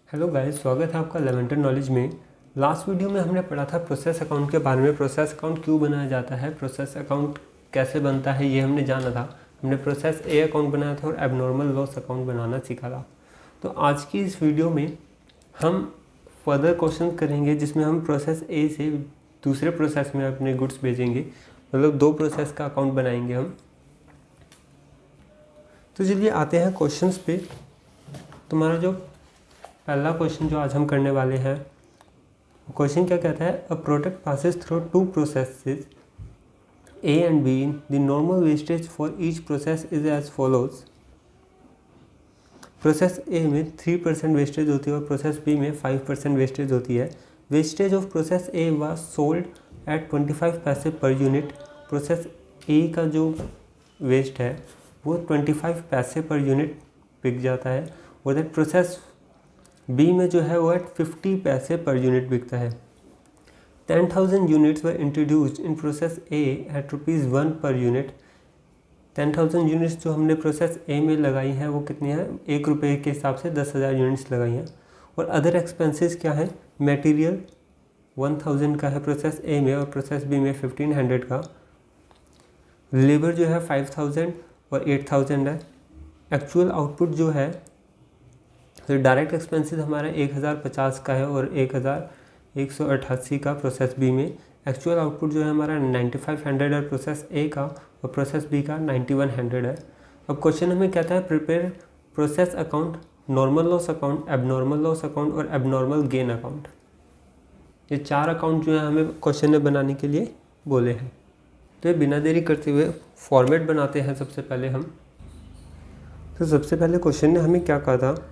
Hello guys, स्वागत है आपका एलिमेंटरी नॉलेज में। लास्ट वीडियो में हमने पढ़ा था प्रोसेस अकाउंट के बारे में। प्रोसेस अकाउंट क्यों बनाया जाता है, प्रोसेस अकाउंट कैसे बनता है, ये हमने जाना था। हमने प्रोसेस ए अकाउंट बनाया था और एबनॉर्मल लॉस अकाउंट बनाना सीखा था। तो आज की इस वीडियो में हम फर्दर क्वेश्चन करेंगे जिसमें हम प्रोसेस ए से दूसरे प्रोसेस में अपने गुड्स भेजेंगे, मतलब दो प्रोसेस का अकाउंट बनाएंगे हम। तो चलिए आते हैं क्वेश्चंस पे। तुम्हारा जो पहला क्वेश्चन जो आज हम करने वाले हैं, क्वेश्चन क्या कहता है, a product passes through two processes A and B, the normal wastage for each process is as follows. Process A में 3% वेस्टेज होती है और प्रोसेस बी में 5% वेस्टेज होती है। Wastage of process A was sold at 25 पैसे per unit. Process A का जो वेस्ट है वो 25 पैसे पर यूनिट बिक जाता है और दैट प्रोसेस बी में जो है वो एट 50 पैसे पर यूनिट बिकता है। 10,000 units were introduced in process A at ₹1 per unit. 10,000 units जो हमने प्रोसेस ए में लगाई हैं वो कितनी है, ₹1 के हिसाब से 10,000 यूनिट्स लगाई हैं। और अदर एक्सपेंसेस क्या है, मटेरियल 1,000 का है प्रोसेस ए में और प्रोसेस बी में 1,500 का। लेबर जो है 5,000 और 8,000 है। एक्चुअल आउटपुट जो है, तो डायरेक्ट एक्सपेंसेस हमारा 1,050 का है और 1,188 का प्रोसेस बी में। एक्चुअल आउटपुट जो है हमारा 9,500 है प्रोसेस ए का और प्रोसेस बी का 9,100 है। अब क्वेश्चन हमें कहता है prepare process account, normal loss account, abnormal loss account और एबनॉर्मल गेन अकाउंट। ये 4 अकाउंट जो है हमें क्वेश्चन में बनाने के लिए बोले हैं। तो ये बिना देरी करते हुए फॉर्मेट बनाते हैं सबसे पहले हम। तो सबसे पहले क्वेश्चन ने हमें क्या कहा था,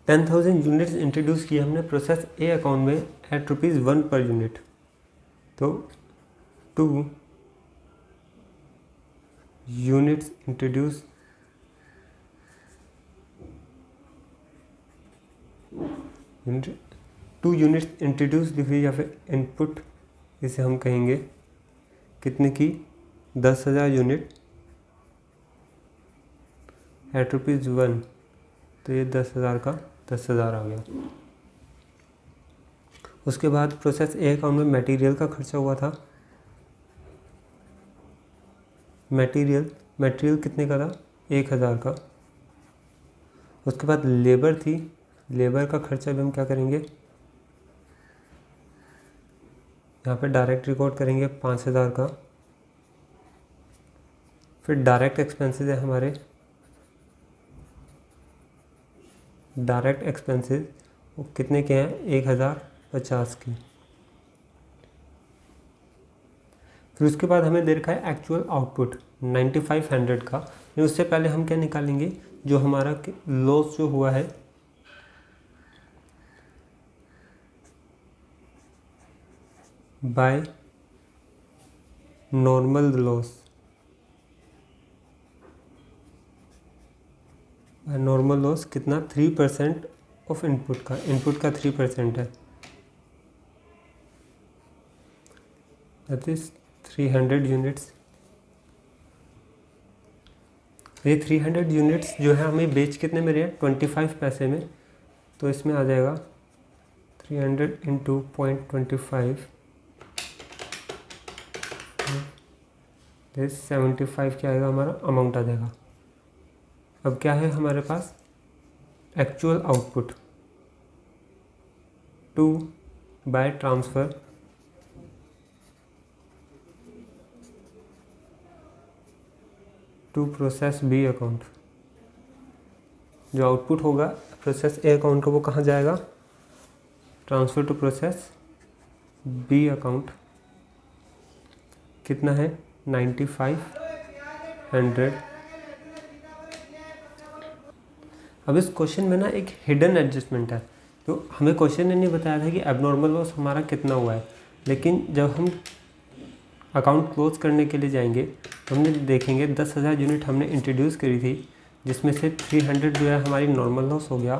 10,000 यूनिट्स इंट्रोड्यूस किए हमने प्रोसेस ए अकाउंट में एट ₹1 पर यूनिट। तो 2 यूनिट्स इंट्रोड्यूस लिख लीजिए या फिर इनपुट इसे हम कहेंगे, कितने की, 10,000 यूनिट एट ₹1। तो ये 10,000 का 10,000 आ गया। उसके बाद प्रोसेस ए अकाउंट में मटेरियल का खर्चा हुआ था। मटेरियल कितने का था, 1,000 का। उसके बाद लेबर थी, लेबर का खर्चा भी हम क्या करेंगे, यहाँ पे डायरेक्ट रिकॉर्ड करेंगे 5,000 का। फिर डायरेक्ट एक्सपेंसेस है हमारे, डायरेक्ट एक्सपेंसेस वो कितने के हैं, 1,050 की। फिर उसके बाद हमें दे रखा है एक्चुअल आउटपुट 9,500 का। उससे पहले हम क्या निकालेंगे, जो हमारा लॉस जो हुआ है bye normal loss. Normal loss कितना, 3% ऑफ इनपुट का 3% है, दैट इज 300 यूनिट्स। ये 300 यूनिट्स जो है हमें बेच कितने में रहे हैं, 25 पैसे में। तो इसमें आ जाएगा 300 इंटू 0.25, 75 क्या आएगा हमारा अमाउंट आ जाएगा। अब क्या है हमारे पास, actual output 2 by transfer to process B account. जो आउटपुट होगा प्रोसेस ए अकाउंट का वो कहाँ जाएगा, transfer to process B account. कितना है, 9,500। अब इस क्वेश्चन में ना एक हिडन एडजस्टमेंट है। तो हमें क्वेश्चन ने नहीं बताया था कि एबनॉर्मल लॉस हमारा कितना हुआ है, लेकिन जब हम अकाउंट क्लोज करने के लिए जाएंगे तो हमने देखेंगे 10,000 यूनिट हमने इंट्रोड्यूस करी थी, जिसमें से 300 जो है हमारी नॉर्मल लॉस हो गया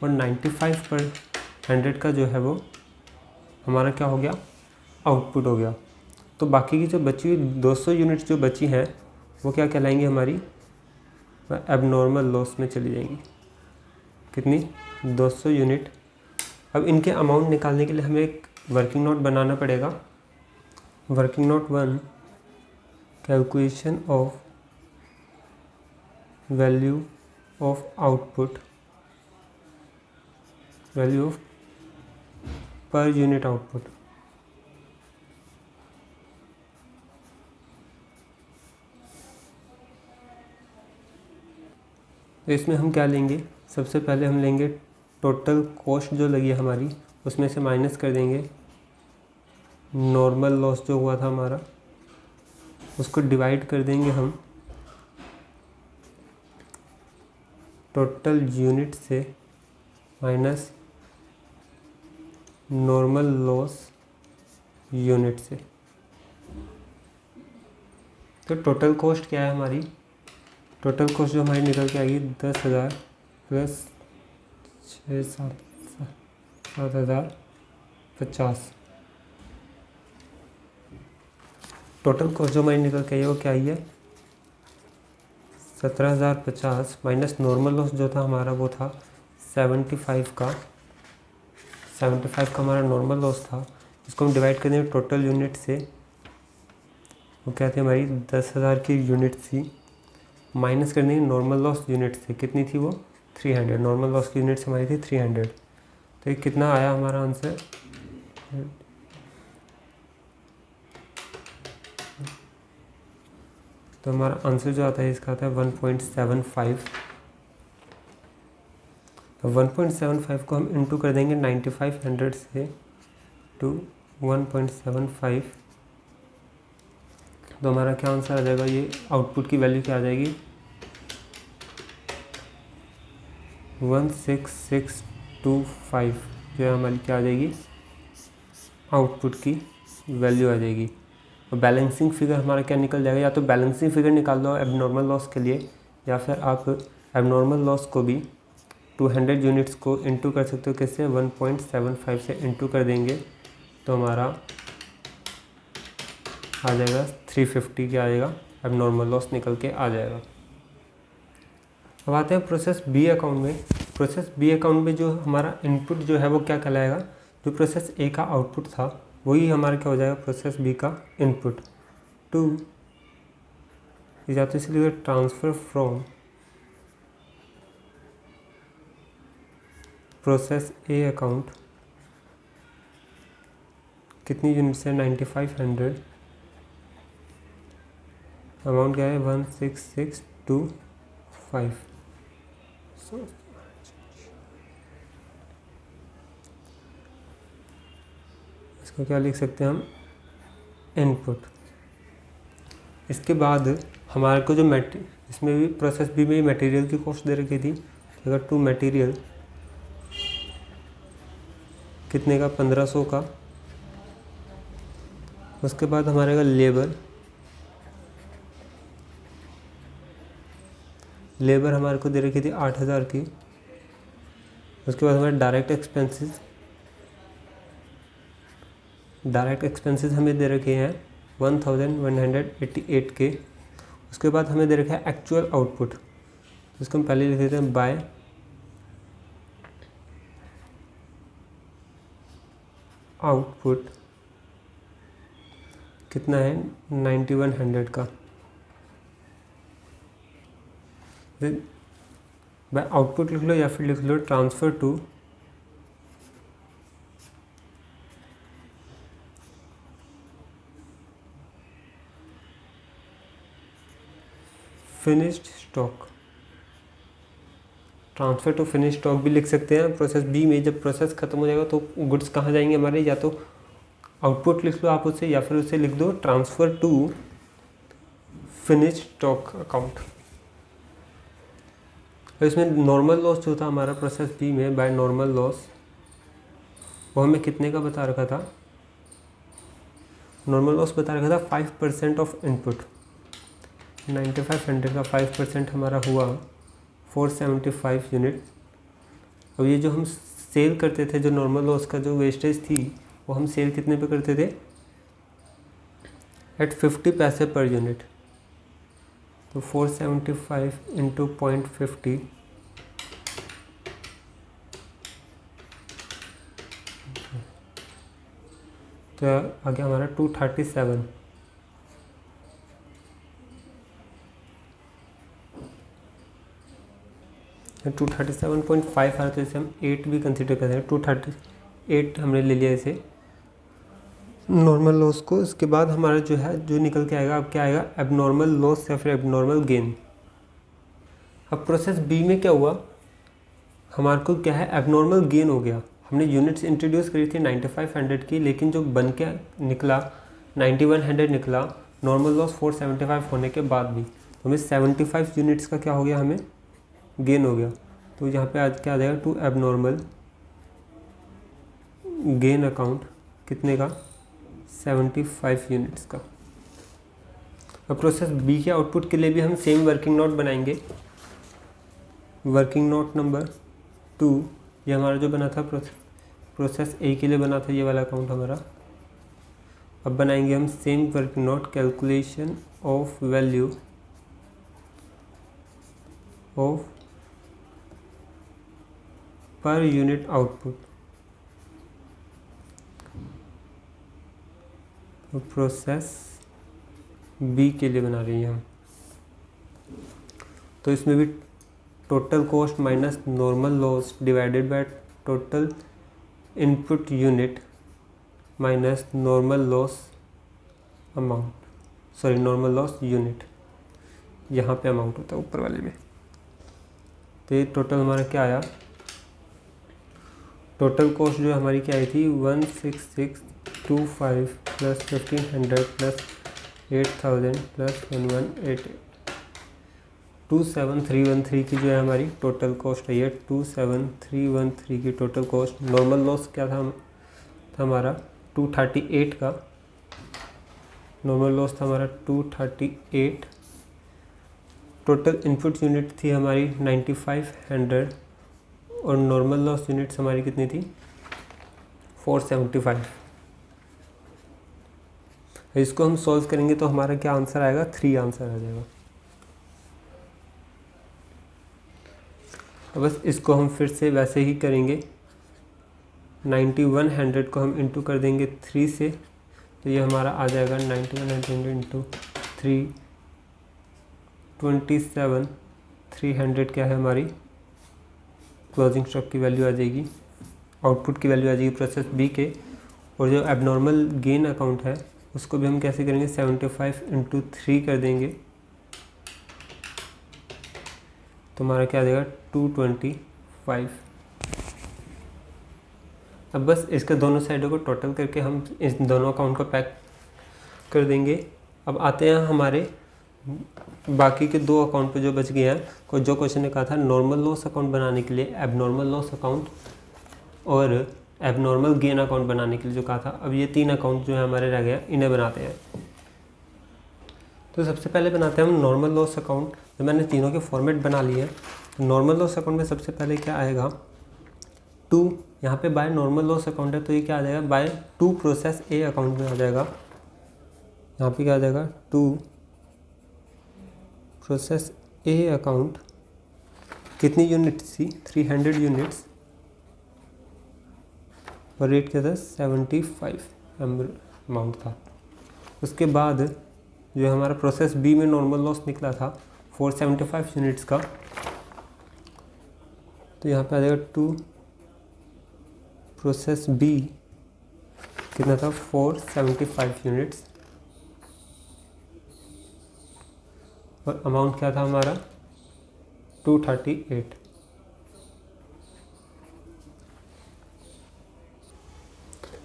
और 95% का जो है वो हमारा क्या हो गया, आउटपुट हो गया। तो बाकी की जो बची हुई 200 यूनिट्स जो बची हैं वो क्या कहलाएंगी, हमारी एबनॉर्मल लॉस में चली जाएंगी। कितनी 200 यूनिट। अब इनके अमाउंट निकालने के लिए हमें एक वर्किंग नोट बनाना पड़ेगा। Working note 1, calculation of value of output, value of per unit output. तो इसमें हम क्या लेंगे, सबसे पहले हम लेंगे टोटल कॉस्ट जो लगी है हमारी, उसमें से माइनस कर देंगे नॉर्मल लॉस जो हुआ था हमारा, उसको डिवाइड कर देंगे हम टोटल यूनिट से माइनस नॉर्मल लॉस यूनिट से। तो टोटल कॉस्ट क्या है हमारी, टोटल कॉस्ट जो हमारी निकल के आएगी 10,000 प्लस 7,050। टोटल कॉस्ट जो हमारी निकल के आई है वो क्या आई है 17,050 माइनस नॉर्मल लॉस जो था हमारा वो था 75 का हमारा नॉर्मल लॉस था। इसको हम डिवाइड कर देंगे टोटल यूनिट से, वो क्या थी हमारी 10,000 की यूनिट थी, माइनस कर देंगे नॉर्मल लॉस यूनिट से, कितनी थी वो 300। नॉर्मल लॉस की यूनिट से हमारी थी 300। तो ये कितना आया हमारा आंसर, तो हमारा आंसर जो आता है इसका आता है 1.75। तो 1.75 को हम इंटू कर देंगे 9500 से टू 1.75। तो हमारा क्या आंसर आ जाएगा, ये आउटपुट की वैल्यू क्या आ जाएगी 16625, जो है हमारी क्या आ जाएगी आउटपुट की वैल्यू आ जाएगी। और बैलेंसिंग फिगर हमारा क्या निकल जाएगा, या तो बैलेंसिंग फिगर निकाल लो एबनॉर्मल लॉस के लिए, या फिर आप एबनॉर्मल लॉस को भी 200 यूनिट्स को इंटू कर सकते हो, कैसे 1.75 से इंटू कर देंगे तो हमारा आ जाएगा 350 क्या आ जाएगा, एबनॉर्मल लॉस निकल के आ जाएगा। अब आते हैं प्रोसेस बी अकाउंट में। प्रोसेस बी अकाउंट में जो हमारा इनपुट जो है वो क्या कहलाएगा, जो प्रोसेस ए का आउटपुट था वही हमारा क्या हो जाएगा प्रोसेस बी का इनपुट। टू या तो इसलिए transfer from process A account, कितनी यूनिट्स है 9500, अमाउंट क्या है 16625। इसको क्या लिख सकते हैं हम इनपुट। इसके बाद हमारे को जो इसमें भी प्रोसेस बी में मटेरियल की कॉस्ट दे रखी थी, अगर टू मटेरियल कितने का 1500 का। उसके बाद हमारे का लेबर हमारे को दे रखी थी 8000 की। उसके बाद हमारे डायरेक्ट एक्सपेंसेस हमें दे रखे हैं 1188 के। उसके बाद हमें दे रखा है एक्चुअल आउटपुट, इसको हम पहले लिख देते हैं बाय आउटपुट, कितना है 9100 का। बाय आउटपुट लिख लो या फिर लिख लो transfer to finished stock. Transfer to finish stock भी लिख सकते हैं। प्रोसेस बी में जब प्रोसेस खत्म हो जाएगा तो गुड्स कहाँ जाएंगे हमारे, या तो आउटपुट लिख लो आप उससे, या फिर उससे लिख दो transfer to finish stock account. और इसमें नॉर्मल लॉस जो था हमारा प्रोसेस बी में बाय नॉर्मल लॉस, वो हमें कितने का बता रखा था, नॉर्मल लॉस बता रखा था 5% ऑफ इनपुट। 9500 का 5% हमारा हुआ 475 यूनिट। अब ये जो हम सेल करते थे, जो नॉर्मल लॉस का जो वेस्टेज थी, वो हम सेल कितने पे करते थे एट 50 पैसे पर यूनिट। तो 475 इंटू 0.50 तो आ गया हमारा 237। तो 237.5 आ रहा, तो इसे हम 8 भी कंसिडर करते हैं। 238 हमने ले लिया इसे नॉर्मल लॉस को। इसके बाद हमारा जो है जो निकल के आएगा, अब क्या आएगा, एबनॉर्मल लॉस या फिर एबनॉर्मल गेन। अब प्रोसेस बी में क्या हुआ, हमारे को क्या है, एबनॉर्मल गेन हो गया। हमने यूनिट्स इंट्रोड्यूस करी थी 9500 की, लेकिन जो बन के निकला 9100 निकला, नॉर्मल लॉस 475 होने के बाद भी। तो हमें 75 यूनिट्स का क्या हो गया, हमें गेन हो गया। तो यहाँ पे आज क्या आ जाएगा, टू एबनॉर्मल गेन अकाउंट, कितने का, 75 यूनिट्स का। अब प्रोसेस बी के आउटपुट के लिए भी हम सेम वर्किंग नोट बनाएंगे। वर्किंग नोट नंबर 2, ये हमारा जो बना था प्रोसेस ए के लिए बना था, ये वाला अकाउंट हमारा। अब बनाएंगे हम same working note, calculation of value of per unit output. तो प्रोसेस बी के लिए बना रही हैं हम। तो इसमें भी total cost minus normal loss divided by total input unit minus normal loss amount, sorry normal loss unit, यहाँ पे अमाउंट होता है ऊपर वाले में। तो ये टोटल हमारा क्या आया, टोटल कॉस्ट जो हमारी क्या आई थी, 16625 प्लस 1500 प्लस 8000 प्लस 1188, 27313 की जो है हमारी टोटल कॉस्ट है। ये 27313 की टोटल कॉस्ट। नॉर्मल लॉस क्या था हमारा 238 का, नॉर्मल लॉस था हमारा 238। टोटल इनपुट यूनिट थी हमारी 9500 और नॉर्मल लॉस यूनिट्स हमारी कितनी थी, 475। इसको हम सॉल्व करेंगे तो हमारा क्या आंसर आएगा, 3 आंसर आ जाएगा। तो बस इसको हम फिर से वैसे ही करेंगे, 9100 को हम इंटू कर देंगे 3 से, तो ये हमारा आ जाएगा 9100 इंटू 3, 27300 क्या है हमारी क्लोजिंग स्टॉक की वैल्यू आ जाएगी, आउटपुट की वैल्यू आ जाएगी प्रोसेस बी के। और जो एबनॉर्मल गेन अकाउंट है उसको भी हम कैसे करेंगे, 75 इंटू 3 कर देंगे, तो हमारा क्या आ जाएगा 225। अब बस इसके दोनों साइडों को टोटल करके हम इस दोनों अकाउंट को पैक कर देंगे। अब आते हैं हमारे बाकी के 2 अकाउंट पे जो बच गए हैं। जो क्वेश्चन ने कहा था नॉर्मल लॉस अकाउंट बनाने के लिए एबनॉर्मल लॉस अकाउंट और एबनॉर्मल गेन अकाउंट बनाने के लिए जो कहा था। अब ये 3 अकाउंट जो है हमारे रह गए, इन्हें बनाते हैं। तो सबसे पहले बनाते हैं हम नॉर्मल लॉस अकाउंट। तो मैंने तीनों के फॉर्मेट बना लिए हैं। नॉर्मल लॉस अकाउंट में सबसे पहले क्या आएगा, 2, यहाँ पे बाय नॉर्मल लॉस अकाउंट है तो ये क्या आ जाएगा, बाय 2 प्रोसेस ए अकाउंट में आ जाएगा। यहाँ पे क्या आ जाएगा, 2 प्रोसेस ए अकाउंट, कितनी यूनिट्स थी, 300 यूनिट्स, और रेट क्या था, 75 अमाउंट था। उसके बाद जो हमारा प्रोसेस बी में नॉर्मल लॉस निकला था 475 यूनिट्स का, तो यहाँ पे आ जाएगा 2 प्रोसेस बी, कितना था, 475 यूनिट्स, और अमाउंट क्या था हमारा 238।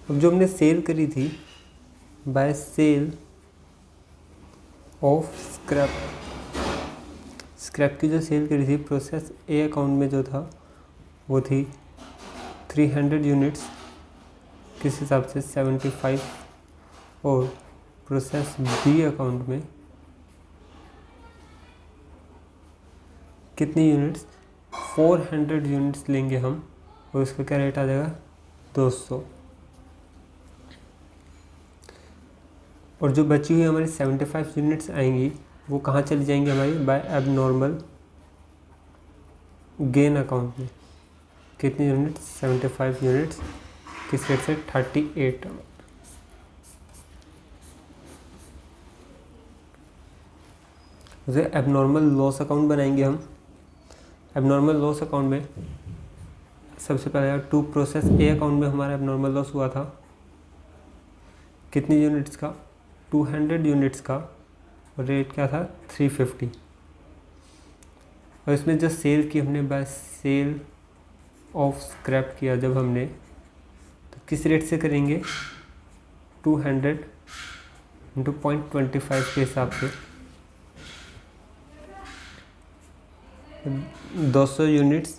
अब जो हमने सेल करी थी बाय सेल ऑफ स्क्रैप की जो सेल करी थी प्रोसेस ए अकाउंट में जो था वो थी 300 यूनिट्स, किस हिसाब से 75, और प्रोसेस बी अकाउंट में कितनी यूनिट्स, 400 यूनिट्स लेंगे हम, और उसका क्या रेट आ जाएगा 200। और जो बची हुई हमारी 75 यूनिट्स आएंगी वो कहाँ चली जाएंगी हमारी, बाय एबनॉर्मल गेन अकाउंट में। कितनी यूनिट्स, 75 यूनिट्स, किस रेट से 38। उसे एबनॉर्मल लॉस अकाउंट बनाएंगे हम। एबनॉर्मल लॉस अकाउंट में सबसे पहले टू प्रोसेस ए अकाउंट में हमारा एबनॉर्मल लॉस हुआ था कितनी यूनिट्स का, 200 यूनिट्स का, और रेट क्या था 350। और इसमें जो सेल की हमने बाय सेल ऑफ स्क्रैप किया जब हमने, तो किस रेट से करेंगे, 200 इंटू 0.25 के हिसाब से 200 यूनिट्स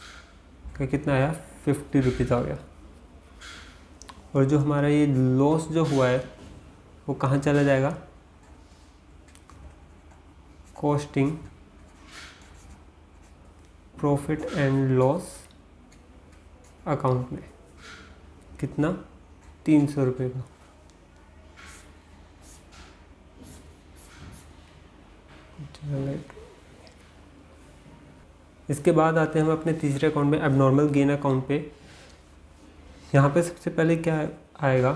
का कितना आया, 50 रुपीज़ आ गया। और जो हमारा ये लॉस जो हुआ है वो कहाँ चला जाएगा, costing profit and loss account में, कितना, 300 रुपये का। इसके बाद आते हैं हम अपने तीसरे अकाउंट में एबनॉर्मल गेन अकाउंट पे। यहाँ पे सबसे पहले क्या आएगा,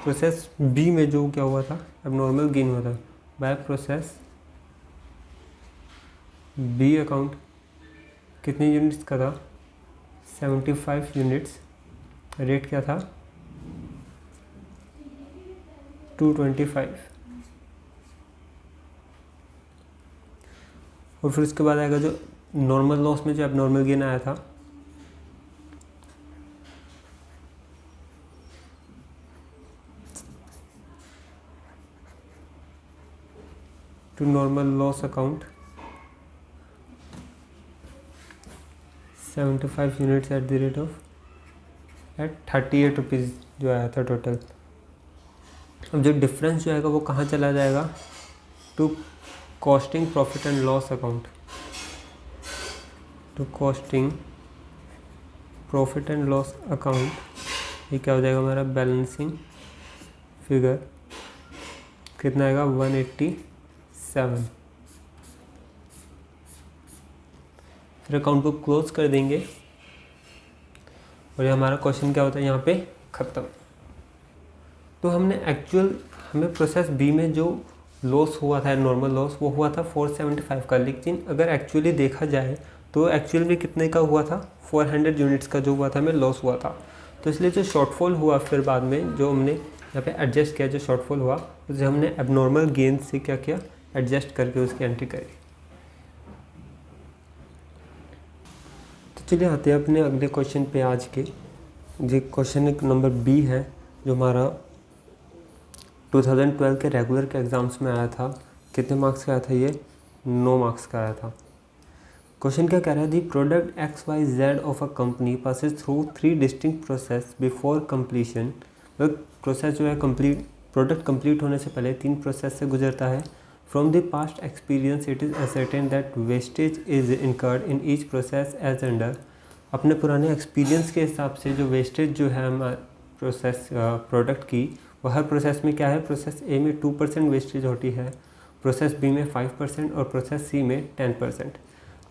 प्रोसेस बी में जो क्या हुआ था, एबनॉर्मल गेन हुआ था बाय प्रोसेस बी अकाउंट, कितनी यूनिट्स का था, 75 यूनिट्स, रेट क्या था 225। और फिर उसके बाद आएगा जो नॉर्मल लॉस में जो एबनॉर्मल गेन आया था, to normal loss account 75 units at the rate of at 38 rupees जो आया था टोटल। अब जो डिफरेंस जो आएगा वो कहाँ चला जाएगा, to costing profit and loss account, to costing profit and loss account. ये क्या हो जाएगा हमारा बैलेंसिंग फिगर, कितना आएगा 187। फिर अकाउंट को क्लोज कर देंगे और ये हमारा क्वेश्चन क्या होता है यहाँ पे ख़त्म। तो हमें प्रोसेस बी में जो लॉस हुआ था, नॉर्मल लॉस, वो हुआ था 475 का, लेकिन अगर एक्चुअली देखा जाए तो एक्चुअल में कितने का हुआ था, 400 यूनिट्स का जो हुआ था हमें लॉस हुआ था। तो इसलिए जो शॉर्टफॉल हुआ फिर बाद में जो हमने यहाँ पे एडजस्ट किया, जो शॉर्टफॉल हुआ उसे हमने एबनॉर्मल गेन से क्या किया, एडजस्ट करके उसकी एंट्री करी। तो चलिए आते हैं अपने अगले क्वेश्चन पे आज के। जो क्वेश्चन नंबर बी है जो हमारा 2012 के रेगुलर के एग्ज़ाम्स में आया था। कितने मार्क्स का आया था ये, 9 मार्क्स का आया था। क्वेश्चन क्या कह रहा है, the product XYZ of a company passes through 3 distinct process before completion. Process जो है कंप्लीट, प्रोडक्ट कंप्लीट होने से पहले 3 प्रोसेस से गुजरता है। From the past experience it is ascertained that wastage is incurred in each process as under. अपने पुराने एक्सपीरियंस के हिसाब से जो वेस्टेज जो है हमारे प्रोसेस प्रोडक्ट की, वो हर प्रोसेस में क्या है, प्रोसेस ए में 2% वेस्टेज होती है, प्रोसेस बी में 5% और प्रोसेस सी में 10%।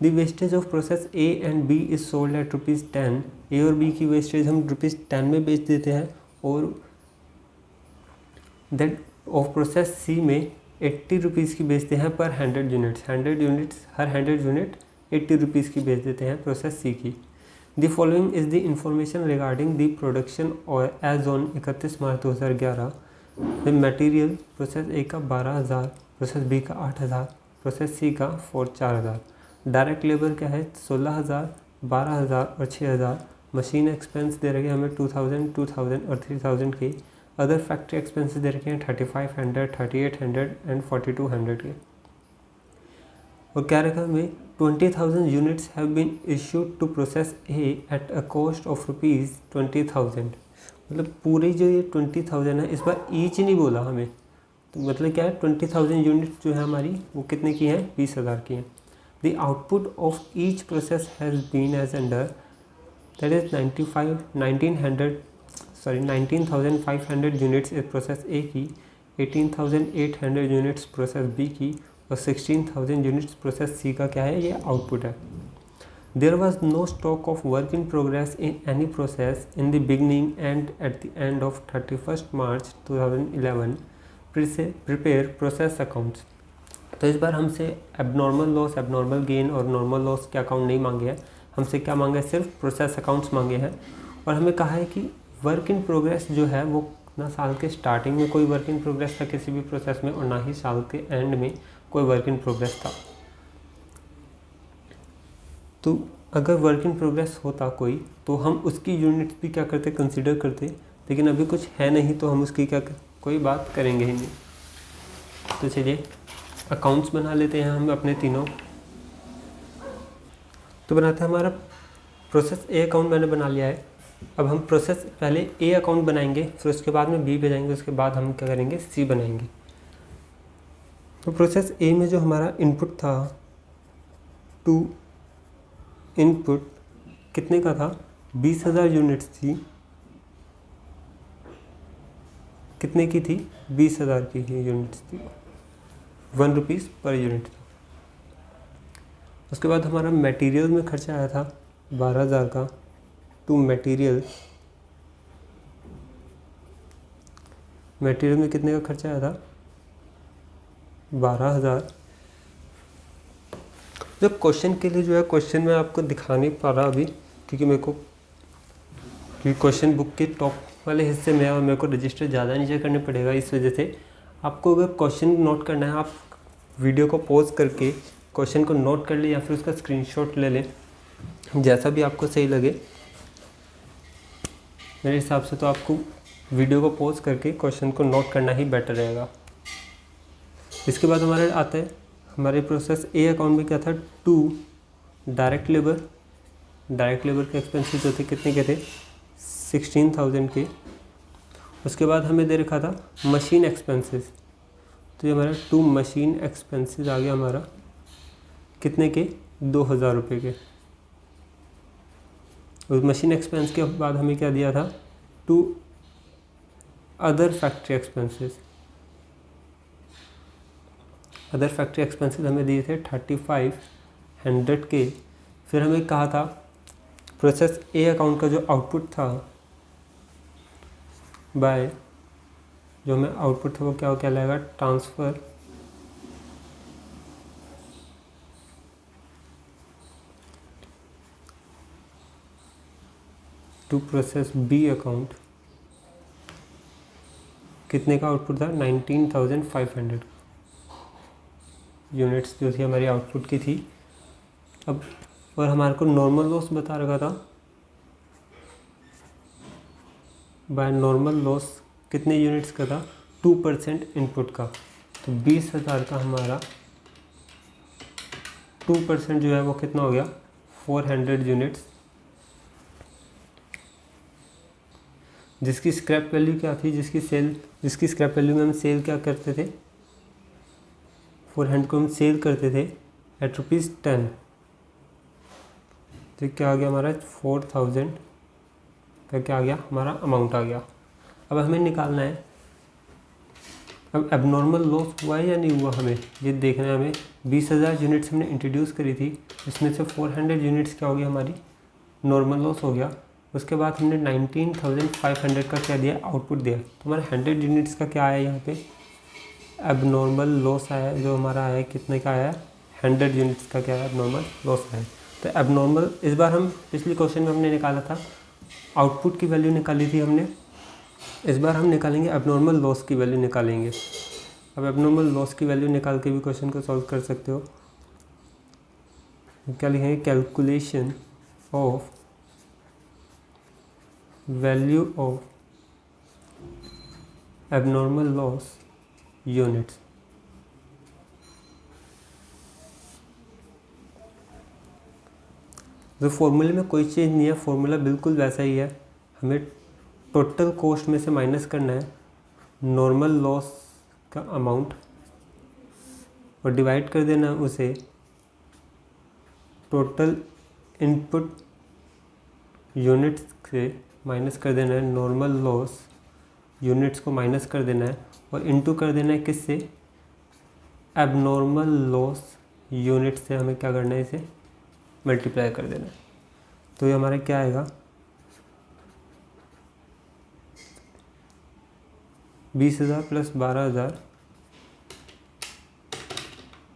The wastage of process A and B is sold at ₹10। A और बी की वेस्टेज हम ₹10 में बेच देते हैं, और दैट ऑफ प्रोसेस सी में 80 रुपीज़ की बेचते हैं पर 100 यूनिट्स। 100 यूनिट्स, हर 100 यूनिट 80 रुपीज़ की बेच देते हैं प्रोसेस सी की। The following is the information regarding the production और as on 31 March 2011। The material, process A का 12,000, प्रोसेस बी का 8,000, प्रोसेस सी का 4,000। डायरेक्ट लेबर क्या है, 16,000, 12,000 और 6,000। मशीन एक्सपेंस दे रखे हैं हमें 2,000, 2,000 और 3,000 के। अदर फैक्ट्री एक्सपेंसेस दे रखे हैं 3,500, 3,800 एंड 4,200 के। और क्या रखा हमें, 20,000 units have been issued to process A at a cost of ₹20,000। मतलब पूरी जो ये 20,000 है, इस बार ईच नहीं बोला हमें, तो मतलब क्या है, 20,000 यूनिट जो है हमारी वो कितने की हैं, 20,000 की हैं। The output of each process has been as under, that is 19,500 units इस प्रोसेस ए की, 18,800 यूनिट्स प्रोसेस बी की, और 16,000 यूनिट्स प्रोसेस सी का क्या है, ये आउटपुट है। There was no stock of work in progress in any process in the beginning and at the end of 31 March 2011। Prepare process accounts. तो इस बार हमसे एबनॉर्मल लॉस, एबनॉर्मल गेन और नॉर्मल लॉस के अकाउंट नहीं मांगे हैं, हमसे क्या मांगा है, सिर्फ प्रोसेस अकाउंट्स मांगे हैं। और हमें कहा है कि वर्क इन प्रोग्रेस जो है वो ना साल के स्टार्टिंग में कोई वर्क इन प्रोग्रेस था किसी भी प्रोसेस में, और ना ही साल के एंड में कोई वर्क इन प्रोग्रेस था। तो अगर वर्क इन प्रोग्रेस होता कोई तो हम उसकी यूनिट्स भी क्या करते, कंसिडर करते, लेकिन अभी कुछ है नहीं तो हम उसकी क्या कोई बात करेंगे ही नहीं। तो चलिए अकाउंट्स बना लेते हैं हम अपने तीनों। तो बनाते हैं, हमारा प्रोसेस ए अकाउंट मैंने बना लिया है। अब हम प्रोसेस पहले ए अकाउंट बनाएंगे, फिर उसके बाद में बी बनाएंगे, उसके बाद हम क्या करेंगे, सी बनाएंगे। तो प्रोसेस ए में जो हमारा इनपुट था, टू इनपुट कितने का था, 20,000 यूनिट्स थी। कितने की थी, 20,000 की ही यूनिट्स थी, 1 रुपीज़ पर यूनिट था। उसके बाद हमारा मटेरियल में खर्चा आया था 12,000 का। टू मटेरियल में कितने का खर्चा आया था, 12,000। जो क्वेश्चन के लिए जो है, क्वेश्चन मैं आपको दिखा नहीं पा रहा अभी, क्योंकि क्वेश्चन बुक के टॉप वाले हिस्से में है और मेरे को रजिस्टर ज़्यादा नीचे करने पड़ेगा। इस वजह से आपको अगर क्वेश्चन नोट करना है, आप वीडियो को पॉज करके क्वेश्चन को नोट कर ले या फिर उसका स्क्रीनशॉट ले लें, जैसा भी आपको सही लगे। मेरे हिसाब से तो आपको वीडियो को पॉज करके क्वेश्चन को नोट करना ही बेटर रहेगा। इसके बाद हमारे आता है, हमारे प्रोसेस ए अकाउंट में क्या था, 2 डायरेक्ट लेबर के एक्सपेंसेस जो थे कितने के थे, 16,000 के। उसके बाद हमें दे रखा था मशीन एक्सपेंसेस, तो ये हमारा 2 मशीन एक्सपेंसेस आ गया हमारा कितने के, 2,000 रुपये के। उस मशीन एक्सपेंस के बाद हमें क्या दिया था, 2 other factory expenses. Other factory expenses हमें दिए थे 3,500 के। फिर हमें कहा था प्रोसेस ए अकाउंट का जो आउटपुट था बाय, जो हमें आउटपुट था वो क्या लगेगा, transfer to process B account. कितने का आउटपुट था, 19,500 यूनिट्स जो थी हमारी आउटपुट की थी। अब और हमारे को नॉर्मल लॉस बता रखा था, बाय नॉर्मल लॉस कितने यूनिट्स का था, 2% इनपुट का। तो 20,000 का हमारा 2% जो है वो कितना हो गया, 400 यूनिट्स, जिसकी स्क्रैप वैल्यू क्या थी, जिसकी स्क्रैप वैल्यू में हम सेल क्या करते थे, 400 को हम सेल करते थे एट ₹10। तो क्या आ गया हमारा, 4,000 का क्या आ गया, हमारा अमाउंट आ गया। अब हमें निकालना है, अब एबनॉर्मल लॉस हुआ है या नहीं हुआ, हमें ये देखना है। हमें 20,000 यूनिट्स हमने इंट्रोड्यूस करी थी, इसमें से 400 यूनिट्स क्या हो गया, हमारी नॉर्मल लॉस हो गया। उसके बाद हमने 19,500 का क्या दिया, आउटपुट दिया। तो हमारे 100 यूनिट्स का क्या आया यहाँ पे, एबनॉर्मल लॉस आया, जो हमारा आया कितने का आया, 100 यूनिट्स का क्या है, एबनॉर्मल लॉस आया। तो एबनॉर्मल, इस बार हम पिछले क्वेश्चन में हमने निकाला था आउटपुट की वैल्यू निकाली थी हमने, इस बार हम निकालेंगे एबनॉर्मल लॉस की वैल्यू निकालेंगे। अब एबनॉर्मल लॉस की वैल्यू निकाल के भी क्वेश्चन को सॉल्व कर सकते हो। क्या लिखेंगे, calculation of value of abnormal loss units. जो फॉर्मूले में कोई चेंज नहीं है, फॉर्मूला बिल्कुल वैसा ही है। हमें टोटल कॉस्ट में से माइनस करना है नॉर्मल लॉस का अमाउंट और डिवाइड कर देना है उसे टोटल इनपुट यूनिट्स से, माइनस कर देना है नॉर्मल लॉस यूनिट्स को माइनस कर देना है और इनटू कर देना है किससे, एबनॉर्मल लॉस यूनिट से हमें क्या करना है, इसे मल्टीप्लाई कर देना है। तो ये हमारा क्या आएगा, 20,000 plus 12,000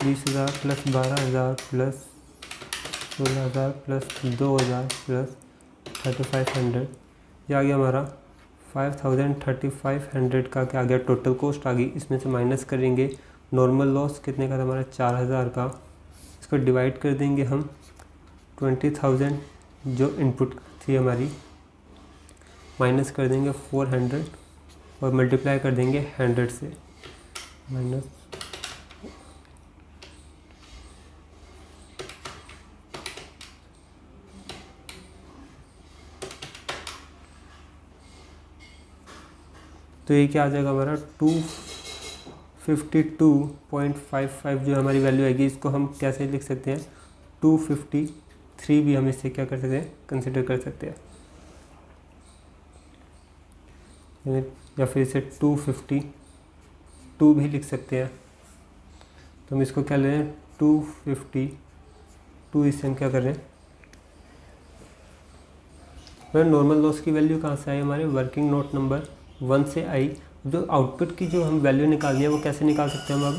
20,000 plus 12,000 plus 16,000 plus 2,000 plus 3,500, ये आ गया हमारा 5,3500 का क्या आ गया, टोटल कॉस्ट आ गई। इसमें से माइनस करेंगे नॉर्मल लॉस कितने का था हमारा, 4,000 का। इसको डिवाइड कर देंगे हम 20,000 जो इनपुट थी हमारी, माइनस कर देंगे 400 और मल्टीप्लाई कर देंगे 100 से, माइनस तो ये क्या आ जाएगा हमारा 252.55 जो हमारी वैल्यू आएगी। इसको हम कैसे लिख सकते हैं, 253 भी हम इससे क्या कर सकते हैं, कंसिडर कर सकते हैं, या फिर इसे 252 भी लिख सकते हैं। तो हम इसको क्या ले रहे हैं, 252, इससे हम क्या कर रहे हैं, नॉर्मल लॉस की वैल्यू कहाँ से आई, हमारे वर्किंग नोट नंबर 1 से आई। जो आउटपुट की जो हम वैल्यू निकालनी है वो कैसे निकाल सकते हैं हम, अब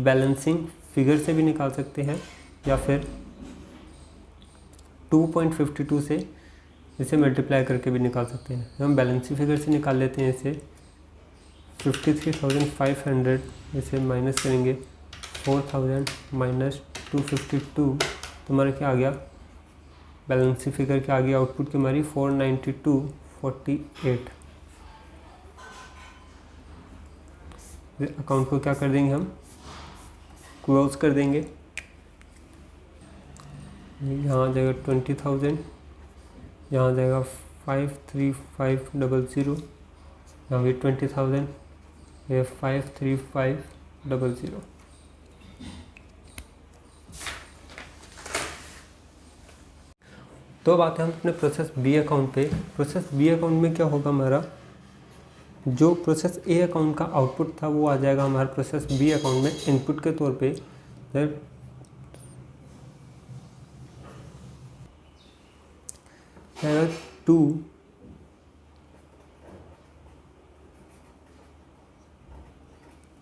बैलेंसिंग फिगर से भी निकाल सकते हैं, या फिर 2.52 से इसे मल्टीप्लाई करके भी निकाल सकते हैं। हम बैलेंसिंग फिगर से निकाल लेते हैं इसे, 53,500 इसे माइनस करेंगे 4,000 माइनस 252, तो हमारा क्या आ गया, बैलेंसिंग फिगर क्या आ गया, आउटपुट की हमारी 492.48। अकाउंट को क्या कर देंगे हम, क्लोज कर देंगे। यहाँ आ जाएगा 20,000, यहाँ आ जाएगा 53500, यहाँ भी 20,000, ये 53500। तो अब आते हैं हम अपने प्रोसेस बी अकाउंट पे। प्रोसेस बी अकाउंट में क्या होगा, हमारा जो प्रोसेस ए अकाउंट का आउटपुट था वो आ जाएगा हमारे प्रोसेस बी अकाउंट में इनपुट के तौर पे। To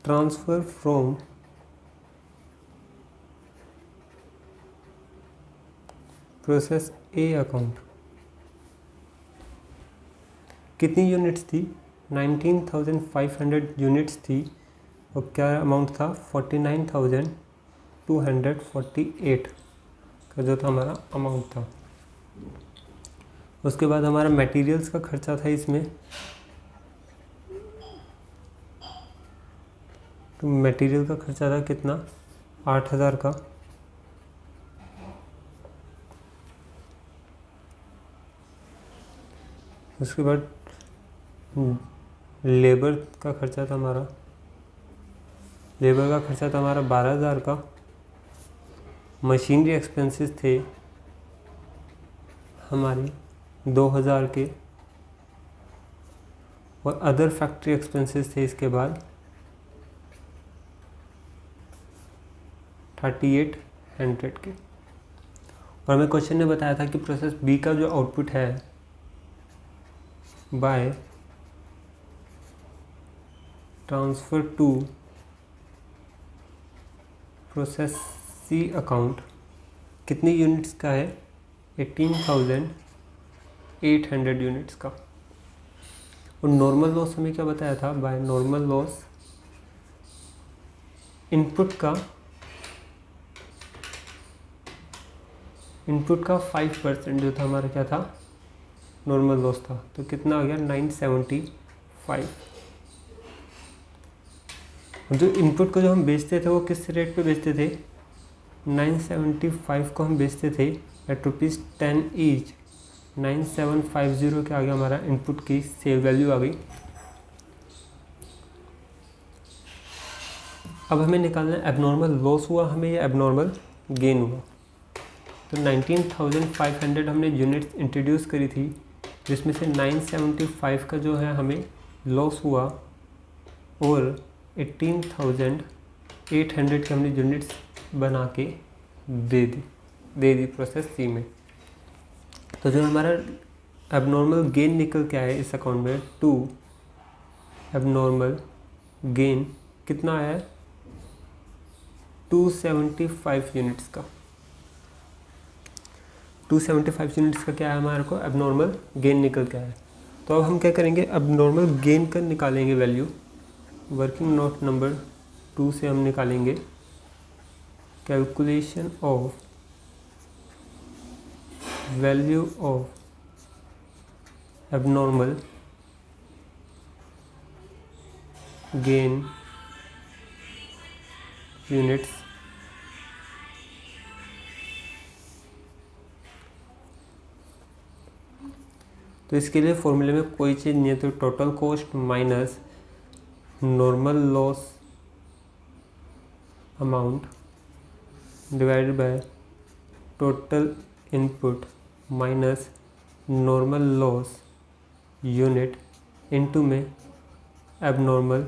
transfer from process A account, कितनी यूनिट्स थी, 19,500 यूनिट्स थी, और क्या अमाउंट था, 49,248 का जो था हमारा अमाउंट था। उसके बाद हमारा मटेरियल्स का खर्चा था इसमें, तो मटेरियल का खर्चा था कितना, 8,000 का। उसके बाद लेबर का खर्चा था हमारा, लेबर का खर्चा था हमारा 12,000 का। मशीनरी एक्सपेंसेस थे हमारे 2,000 के, और अदर फैक्ट्री एक्सपेंसेस थे इसके बाद 3,800 के। और हमें क्वेश्चन ने बताया था कि प्रोसेस बी का जो आउटपुट है by transfer to process C account कितनी यूनिट्स का है, 18,800 यूनिट्स का। और नॉर्मल लॉस हमें क्या बताया था, बाय नॉर्मल लॉस इनपुट का 5% जो था हमारा क्या था, नॉर्मल लॉस था। तो कितना आ गया, 975। जो इनपुट को जो हम बेचते थे वो किस रेट पे बेचते थे, 975 को हम बेचते थे एट ₹10 ईच। 9750 के आ गया हमारा इनपुट की सेल वैल्यू आ गई। अब हमें निकालना है एबनॉर्मल लॉस हुआ हमें या एबनॉर्मल गेन हुआ। तो 19,500 हमने यूनिट्स इंट्रोड्यूस करी थी, जिसमें से 975 का जो है हमें लॉस हुआ, और 18,800 की हमने यूनिट्स बना के दे दी प्रोसेस सी में। तो जो हमारा एबनॉर्मल गेन निकल के आया इस अकाउंट में, 2 एबनॉर्मल गेन कितना आया है, 275 यूनिट्स का। 275 यूनिट्स का क्या है हमारे को एबनॉर्मल गेन निकल के आया। तो अब हम क्या करेंगे, एबनॉर्मल गेन का निकालेंगे वैल्यू। वर्किंग नोट नंबर 2 से हम निकालेंगे calculation of value of abnormal gain units तो इसके लिए फॉर्मूले में कोई चीज़ नहीं है, तो total cost minus normal loss amount divided by total input minus normal loss unit into में एबनॉर्मल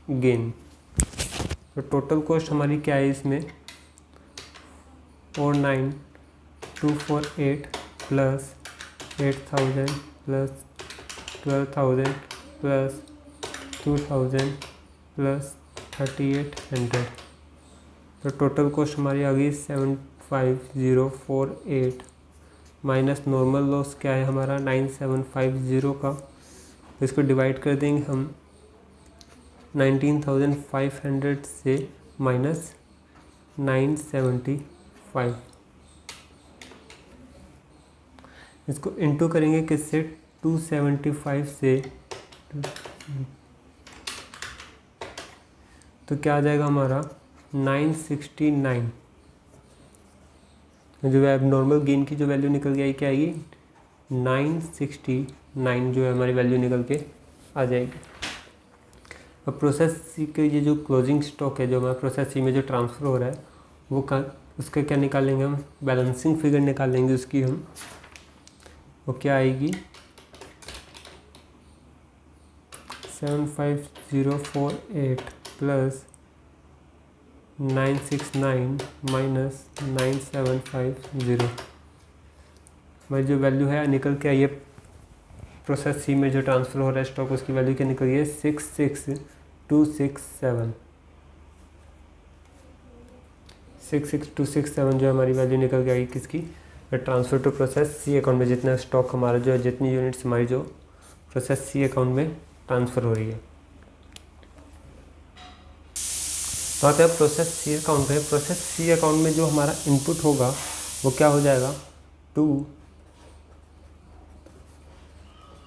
गेन। तो टोटल कॉस्ट हमारी क्या है इसमें 49248 प्लस 8000 प्लस 12000 प्लस 2000 प्लस 3800। तो टोटल कॉस्ट हमारी आ गई 75048 माइनस नॉर्मल लॉस क्या है हमारा 9750 का। तो इसको डिवाइड कर देंगे हम 19500 से माइनस 975। इसको इंटू करेंगे किससे 275 से, तो क्या आ जाएगा हमारा 969। जो है एबनॉर्मल गेन की जो वैल्यू निकल के आई क्या आएगी 969 जो है हमारी वैल्यू निकल के आ जाएगी। अब प्रोसेस सी के ये जो क्लोजिंग स्टॉक है जो हमारा प्रोसेस सी में जो ट्रांसफ़र हो रहा है वो उसका क्या निकालेंगे हम, बैलेंसिंग फिगर निकालेंगे उसकी हम। वो क्या आएगी 75048 प्लस 969 माइनस 9750। हमारी जो वैल्यू है निकल के आई है प्रोसेस सी में जो ट्रांसफ़र हो रहा है स्टॉक उसकी वैल्यू क्या निकल गई है 66267। 66267 जो हमारी वैल्यू निकल के आई किसकी, transfer to process C account में जितना स्टॉक हमारा जो है जितनी यूनिट्स हमारी जो प्रोसेस सी अकाउंट में ट्रांसफ़र हो रही है। तो आते हैं प्रोसेस सी अकाउंट पे। प्रोसेस सी अकाउंट में जो हमारा इनपुट होगा वो क्या हो जाएगा to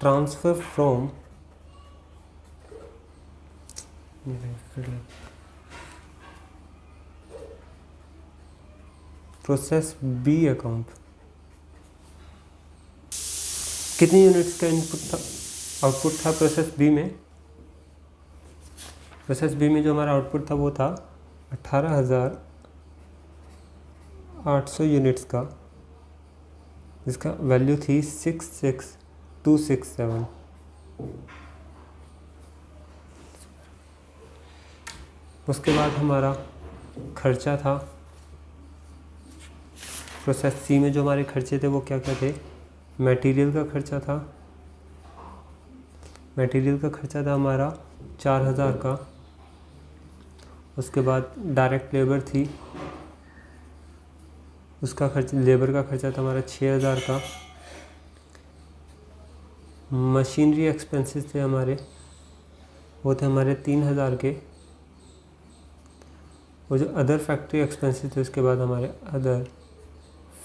transfer from process B account. कितनी यूनिट्स का इनपुट था, आउटपुट था प्रोसेस बी में। प्रोसेस बी में जो हमारा आउटपुट था वो था 18800 यूनिट्स का, जिसका वैल्यू थी 66267। उसके बाद हमारा खर्चा था प्रोसेस सी में जो हमारे खर्चे थे वो क्या क्या थे, मटेरियल का खर्चा था। मटेरियल का खर्चा था हमारा 4000 का। उसके बाद डायरेक्ट लेबर थी, उसका खर्च लेबर का खर्चा था हमारा 6000 का। मशीनरी एक्सपेंसेस थे हमारे, वो थे हमारे 3000 के। वो जो अदर फैक्ट्री एक्सपेंसेस थे उसके बाद हमारे अदर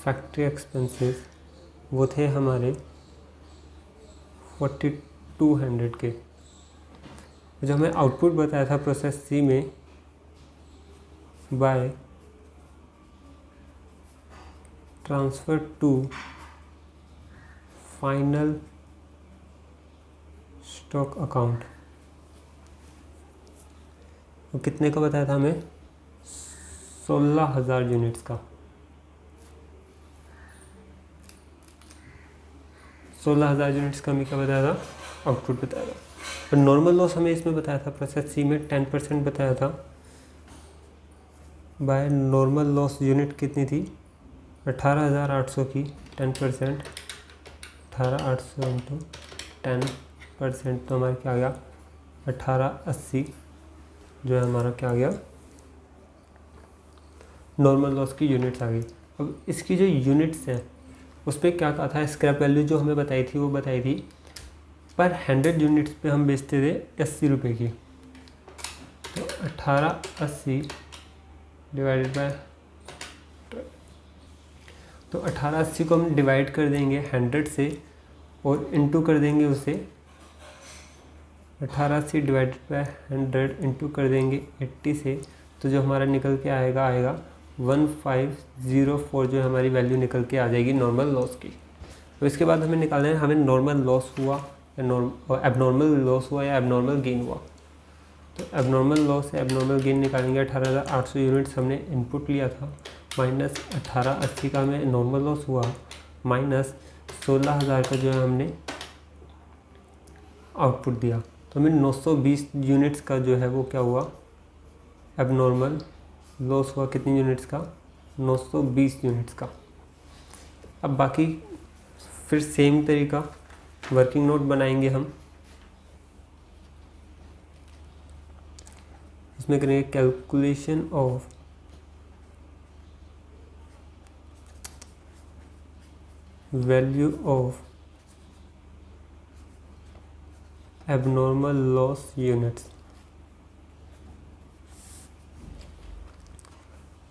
फैक्ट्री एक्सपेंसेस वो थे हमारे 4200 के। जो हमें आउटपुट बताया था प्रोसेस सी में by transfer to final stock account, वो कितने का बताया था हमें 16000 यूनिट्स का। 16000 यूनिट्स का हमें क्या बताया था, आउटपुट बताया था। और नॉर्मल लॉस हमें इसमें बताया था प्रोसेस सी में 10% बताया था। बाय नॉर्मल लॉस यूनिट कितनी थी 18800 की 10%, 18800 इंटू 10% तो हमारा क्या आ गया 1880 जो है हमारा क्या आ गया नॉर्मल लॉस की यूनिट्स आ गई। अब इसकी जो यूनिट्स हैं उस पर क्या कहा था, स्क्रैप वैल्यू जो हमें बताई थी वो बताई थी पर 100 यूनिट्स पे हम बेचते थे 80 रुपये की। तो 1880 डिवाइडेड बाय, तो 1880 को हम डिवाइड कर देंगे 100 से और इनटू कर देंगे उसे 1880 डिवाइडेड बाय 100 इंटू कर देंगे 80 से, तो जो हमारा निकल के आएगा 1504 जो हमारी वैल्यू निकल के आ जाएगी नॉर्मल लॉस की। तो इसके बाद हमें निकालना है हमें नॉर्मल लॉस हुआ या एबनॉर्मल लॉस हुआ या एबनॉर्मल गेन हुआ। तो एबनॉर्मल लॉस या एबनॉर्मल गेन निकालेंगे। 18,800 यूनिट्स हमने इनपुट लिया था, माइनस 1880 का हमें नॉर्मल लॉस हुआ, माइनस 16,000 का जो है हमने आउटपुट दिया। तो हमें 920 यूनिट्स का जो है वो क्या हुआ, एबनॉर्मल लॉस हुआ। कितनी यूनिट्स का, 920 यूनिट्स का। अब बाकी फिर सेम तरीका वर्किंग नोट बनाएंगे हम। इसमें करेंगे calculation of value of abnormal loss units.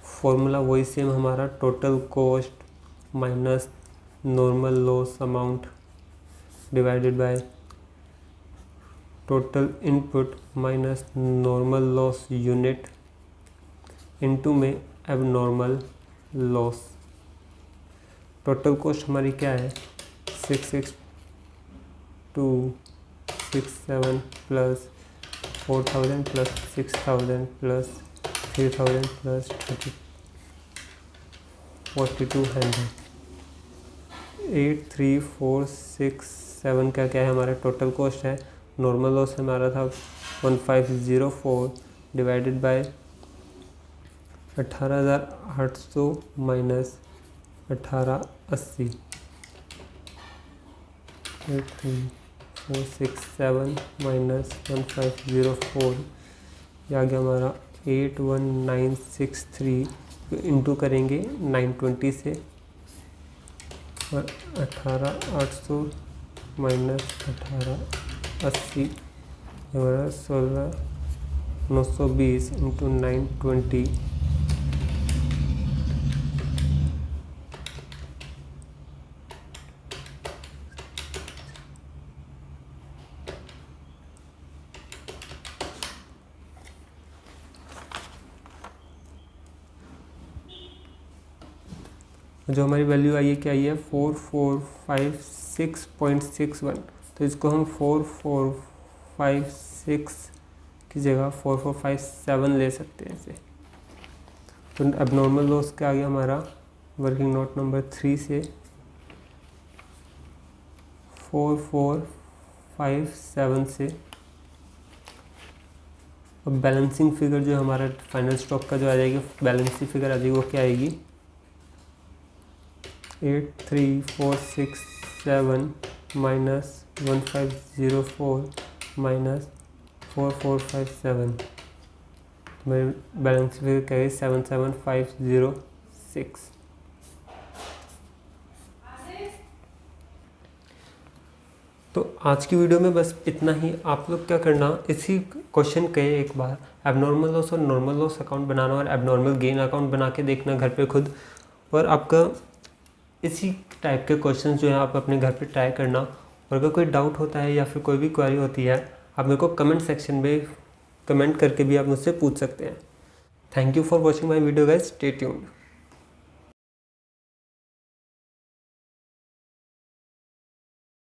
Formula वही सेम हमारा, total cost minus normal loss amount divided by total input minus normal loss unit into में एबनॉर्मल लॉस। टोटल कॉस्ट हमारी क्या है, 66267 प्लस 4000 प्लस 6000 प्लस 3000 प्लस 4200, 83,467 का क्या है हमारा टोटल कॉस्ट है। नॉर्मल लॉस हमारा था 1504 डिवाइडेड बाय 18,800 माइनस 1880, 83,467 माइनस 1504, यह आ गया हमारा 81963। इंटू करेंगे 920 से और 18,800 माइनस 1880 हमारा 16,920 इंटू 920, जो हमारी वैल्यू आई है क्या आई है 4456.61। तो इसको हम 4456 की जगह 4457 ले सकते हैं इसे। तो एबनॉर्मल लॉस क्या आ गया हमारा वर्किंग नोट नंबर 3 से 4457 से। अब बैलेंसिंग फिगर जो हमारा फाइनल स्टॉक का जो आ जाएगी बैलेंसिंग फिगर आ जाएगी वो क्या आएगी 83,467 माइनस 1504 माइनस 4457, मेरी बैलेंस फिगर क्या है 77,506। तो आज की वीडियो में बस इतना ही। आप लोग क्या करना, इसी क्वेश्चन के एक बार एबनॉर्मल लॉस और नॉर्मल लॉस अकाउंट बनाना और एबनॉर्मल गेन अकाउंट बना के देखना घर पे खुद, और आपका इसी टाइप के क्वेश्चन जो है आप अपने घर पे ट्राई करना। और अगर कोई डाउट होता है या फिर कोई भी क्वेरी होती है आप मेरे को कमेंट सेक्शन में कमेंट करके भी आप मुझसे पूछ सकते हैं। Thank you for watching my video guys, stay tuned.